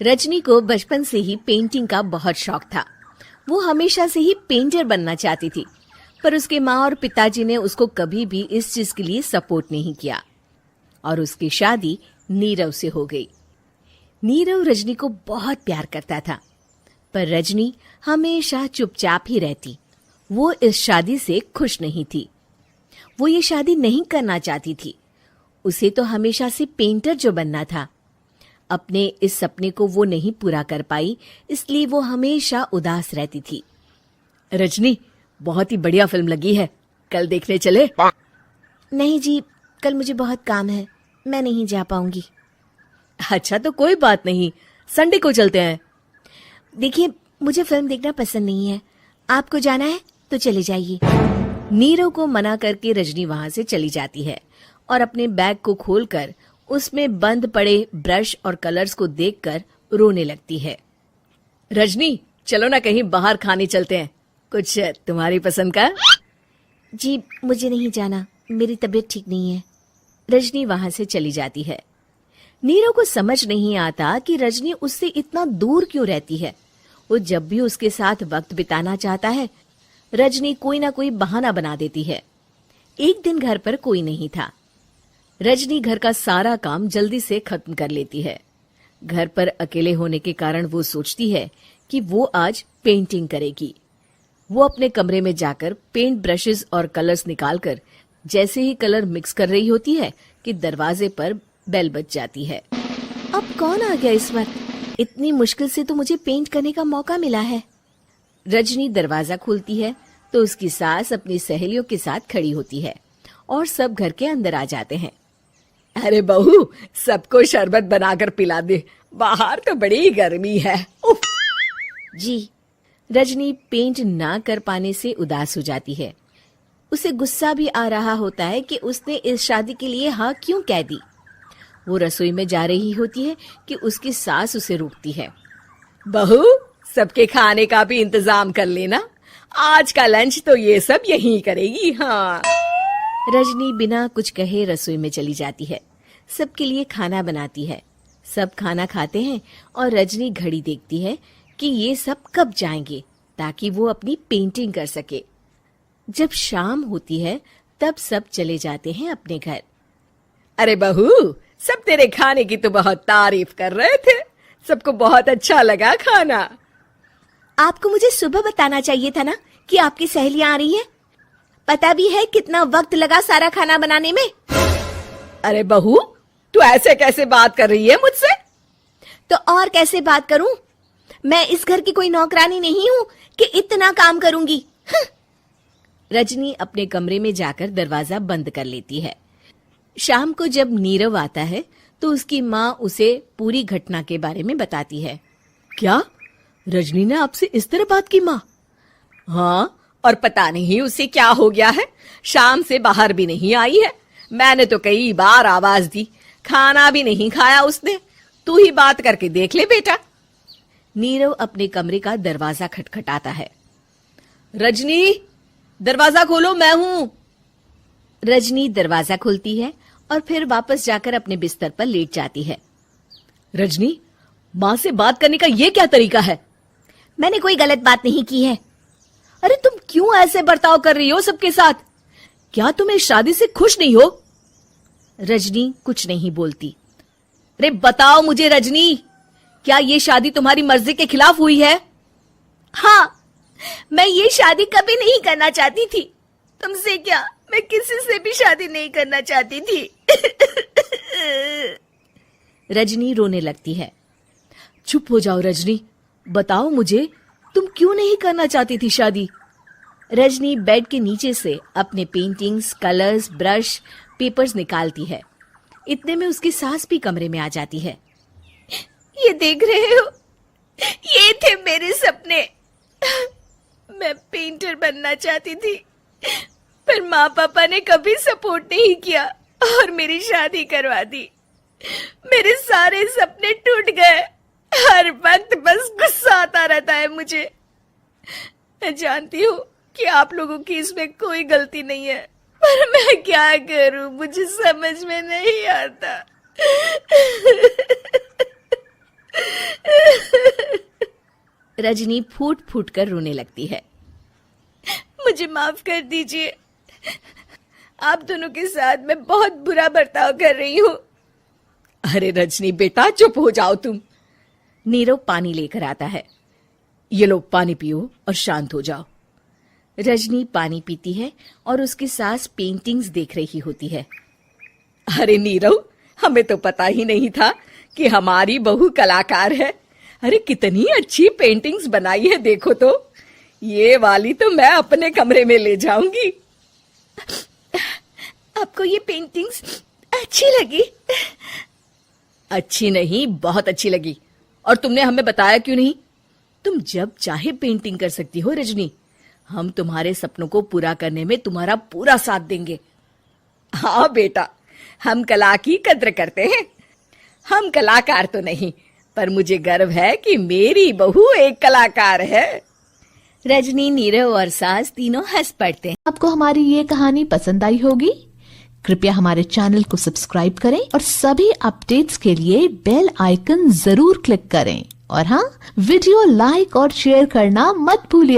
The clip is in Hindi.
रजनी को बचपन से ही पेंटिंग का बहुत शौक था। वो हमेशा से ही पेंटर बनना चाहती थी, पर उसके माँ और पिताजी ने उसको कभी भी इस चीज के लिए सपोर्ट नहीं किया और उसकी शादी नीरव से हो गई। नीरव रजनी को बहुत प्यार करता था, पर रजनी हमेशा चुपचाप ही रहती। वो इस शादी से खुश नहीं थी। वो ये शादी नहीं करना चाहती थी। उसे तो हमेशा से पेंटर जो बनना था। अपने इस सपने को वो नहीं पूरा कर पाई, इसलिए वो हमेशा उदास रहती थी। रजनी, बहुत ही बढ़िया फिल्म लगी है, कल देखने चले? नहीं जी, कल मुझे बहुत काम है, मैं नहीं जा पाऊंगी। अच्छा तो कोई बात नहीं, संडे को चलते हैं। देखिए, मुझे फिल्म देखना पसंद नहीं है। आपको जाना है तो चले जाइए। नीरव को मना करके रजनी वहां से चली जाती है और अपने बैग को खोलकर उसमें बंद पड़े ब्रश और कलर्स को देखकर रोने लगती है। रजनी, चलो ना कहीं बाहर खाने चलते हैं, कुछ तुम्हारी पसंद का। जी, मुझे नहीं जाना, मेरी तबीयत ठीक नहीं है। रजनी वहां से चली जाती है। नीरव को समझ नहीं आता कि रजनी उससे इतना दूर क्यों रहती है। वो जब भी उसके साथ वक्त बिताना चाहता है, रजनी कोई ना कोई बहाना बना देती है। एक दिन घर पर कोई नहीं था। रजनी घर का सारा काम जल्दी से खत्म कर लेती है। घर पर अकेले होने के कारण वो सोचती है कि वो आज पेंटिंग करेगी। वो अपने कमरे में जाकर पेंट ब्रशेस और कलर्स निकालकर जैसे ही कलर मिक्स कर रही होती है कि दरवाजे पर बेल बज जाती है। अब कौन आ गया इस वक्त? इतनी मुश्किल से तो मुझे पेंट करने का मौका मिला है। रजनी दरवाजा खोलती है तो उसकी सास अपनी सहेलियों के साथ खड़ी होती है और सब घर के अंदर आ जाते हैं। अरे बहू, सबको शरबत बनाकर पिला दे, बाहर तो बड़ी गर्मी है। उफ। जी। रजनी पेंट ना कर पाने से उदास हो जाती है। उसे गुस्सा भी आ रहा होता है कि उसने इस शादी के लिए हाँ क्यों कह दी। वो रसोई में जा रही होती है कि उसकी सास उसे रोकती है। बहू, सबके खाने का भी इंतजाम कर लेना, आज का लंच तो ये सब यहीं करेगी। हाँ। रजनी बिना कुछ कहे रसोई में चली जाती है। सबके लिए खाना बनाती है। सब खाना खाते हैं और रजनी घड़ी देखती है कि ये सब कब जाएंगे ताकि वो अपनी पेंटिंग कर सके। जब शाम होती है तब सब चले जाते हैं अपने घर। अरे बहू, सब तेरे खाने की तो बहुत तारीफ कर रहे थे, सबको बहुत अच्छा लगा खाना। आपको मुझे सुबह बताना चाहिए था ना कि आपकी सहेलियां आ रही हैं। पता भी है कितना वक्त लगा सारा खाना बनाने में। अरे बहू, तू ऐसे कैसे बात कर रही है मुझसे? तो और कैसे बात करूं? मैं इस घर की कोई नौकरानी नहीं हूं कि इतना काम करूंगी। रजनी अपने कमरे में जाकर दरवाजा बंद कर लेती है। शाम को जब नीरव आता है तो उसकी माँ उसे पूरी घटना के बारे में बताती है। क्या रजनी ने आपसे इस तरह बात की माँ? हाँ, और पता नहीं उसे क्या हो गया है, शाम से बाहर भी नहीं आई है। मैंने तो कई बार आवाज दी, खाना भी नहीं खाया उसने। तू ही बात करके देख ले बेटा। नीरव अपने कमरे का दरवाजा खटखटाता है। रजनी, दरवाजा खोलो, मैं हूं। रजनी दरवाजा खोलती है और फिर वापस जाकर अपने बिस्तर पर लेट जाती है। रजनी, माँ से बात करने का ये क्या तरीका है? मैंने कोई गलत बात नहीं की है। अरे तुम क्यों ऐसे बर्ताव कर रही हो सबके साथ? क्या तुम इस शादी से खुश नहीं हो? रजनी कुछ नहीं बोलती। अरे बताओ मुझे रजनी, क्या ये शादी तुम्हारी मर्जी के खिलाफ हुई है? हाँ, मैं ये शादी कभी नहीं करना चाहती थी। तुमसे क्या, मैं किसी से भी शादी नहीं करना चाहती थी। रजनी रोने लगती है। चुप हो जाओ रजनी, बताओ मुझे, तुम क्यों नहीं करना चाहती थी शादी? रजनी बेड के नीचे से अपने पेंटिंग्स, कलर्स, ब्रश, पेपर्स निकालती है। इतने में उसकी सास भी कमरे में आ जाती है। ये देख रहे हो, ये थे मेरे सपने। मैं पेंटर बनना चाहती थी, पर माँ पापा ने कभी सपोर्ट नहीं किया और मेरी शादी करवा दी। मेरे सारे सपने टूट गए। हर वक्त बस गुस्सा आता रहता है मुझे। मैं जानती हूँ कि आप लोगों की इसमें कोई गलती नहीं है, पर मैं क्या करूं, मुझे समझ में नहीं आता। रजनी फूट फूट कर रोने लगती है। मुझे माफ कर दीजिए, आप दोनों के साथ मैं बहुत बुरा बर्ताव कर रही हूँ। अरे रजनी बेटा, चुप हो जाओ तुम। नीरव पानी लेकर आता है। ये लो पानी पियो और शांत हो जाओ। रजनी पानी पीती है और उसकी सास पेंटिंग्स देख रही होती है। अरे नीरव, हमें तो पता ही नहीं था कि हमारी बहू कलाकार है। अरे कितनी अच्छी पेंटिंग्स बनाई है, देखो तो। ये वाली तो मैं अपने कमरे में ले जाऊंगी। आपको ये पेंटिंग्स अच्छी लगी? अच्छी नहीं, बहुत अच्छी लगी। और तुमने हमें बताया क्यों नहीं? तुम जब चाहे पेंटिंग कर सकती हो रजनी। हम तुम्हारे सपनों को पूरा करने में तुम्हारा पूरा साथ देंगे। हाँ बेटा, हम कला की कद्र करते हैं। हम कलाकार तो नहीं, पर मुझे गर्व है कि मेरी बहू एक कलाकार है। रजनी, नीरव और सास तीनों हंस पड़ते हैं। आपको हमारी ये कहानी पसंद आई होगी। कृपया हमारे चैनल को सब्सक्राइब करें और सभी अपडेट्स के लिए बेल आइकन जरूर क्लिक करें। और हाँ, वीडियो लाइक और शेयर करना मत भूलिए।